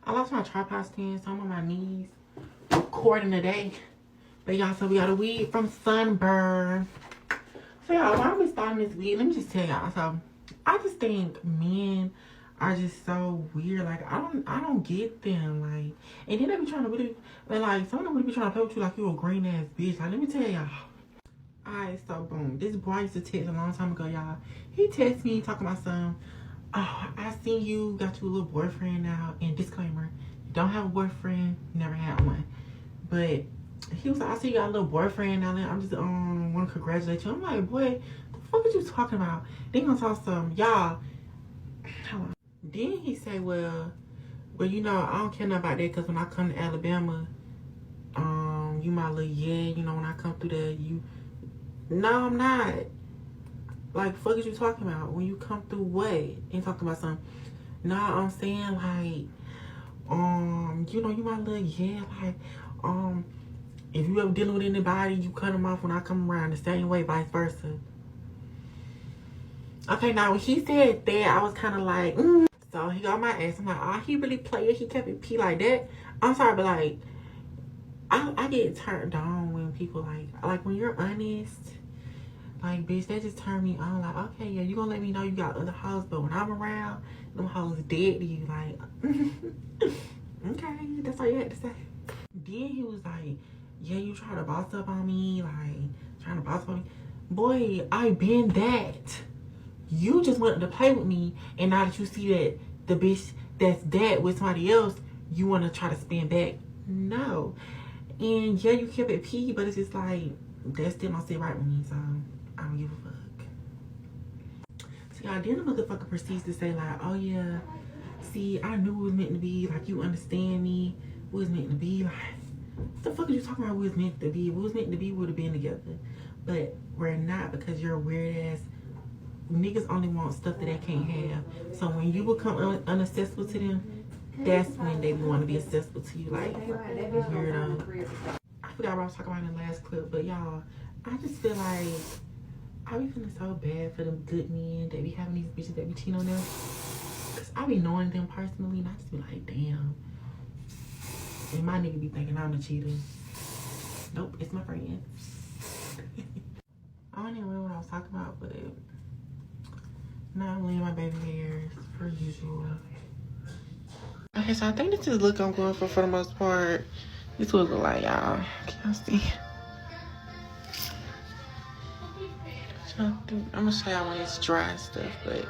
I lost my tripod stand, so I'm on my knees recording today. But y'all, so we got a wig from Sunber. So y'all, why are we starting this wig? Let me just tell y'all. So I just think men are just so weird. Like I don't get them. Like, and then they be trying to really, like some of them really be trying to play with you like you a green ass bitch. Like let me tell y'all. Alright, so boom. This boy I used to text a long time ago, y'all. He texted me talking about some. Oh, I seen you got you a little boyfriend now. And disclaimer, you don't have a boyfriend, never had one. But he was like, I see you got a little boyfriend now. I'm just want to congratulate you. I'm like, boy, the fuck are you talking about? They gonna talk some, y'all. Hold on. Then he say, well, you know, I don't care nothing about that because when I come to Alabama, you my little you know, when I come through there, you. No, I'm not. Like, fuck is you talking about? When you come through what? Ain't talking about something. Nah, I'm saying like, you know, you my little like, if you ever dealing with anybody, you cut them off when I come around the same way, vice versa. Okay, now when he said that, I was kind of like, So he got my ass. I'm like, oh, he really played it. He kept it P like that. I'm sorry, but like, I get turned on when people like when you're honest. Like, bitch, that just turned me on. Like, okay, yeah, you gonna let me know you got other hoes, but when I'm around, them hoes dead to you. Like, okay, that's all you had to say. Then he was like, yeah, you trying to boss up on me, like, trying to boss up on me. Boy, I been that. You just wanted to play with me, and now that you see that the bitch that's that with somebody else, you want to try to spin back. No. And yeah, you kept it P, but it's just like, that still don't sit right with me, so I don't give a fuck. See, then the motherfucker proceeds to say like, oh yeah, see, I knew it was meant to be, like, you understand me, it was meant to be. Like, what the fuck are you talking about? It was meant to be. If it was meant to be, we would have been together. But we're not, because you're a weird ass. Niggas only want stuff that they can't have. So when you become unaccessible to them, that's when they want to be accessible to you. Like, weirdo. I forgot what I was talking about in the last clip, but y'all, I just feel like I be feeling so bad for them good men that be having these bitches that be cheating on them. Cause I be knowing them personally, and I just be like, damn. And my nigga be thinking I'm a cheater. Nope, it's my friend. I don't even remember what I was talking about, but now I'm laying my baby hairs per usual. Okay, so I think this is the look I'm going for the most part. This would look like, y'all. Can y'all see? I'm gonna show y'all when it's dry and stuff, but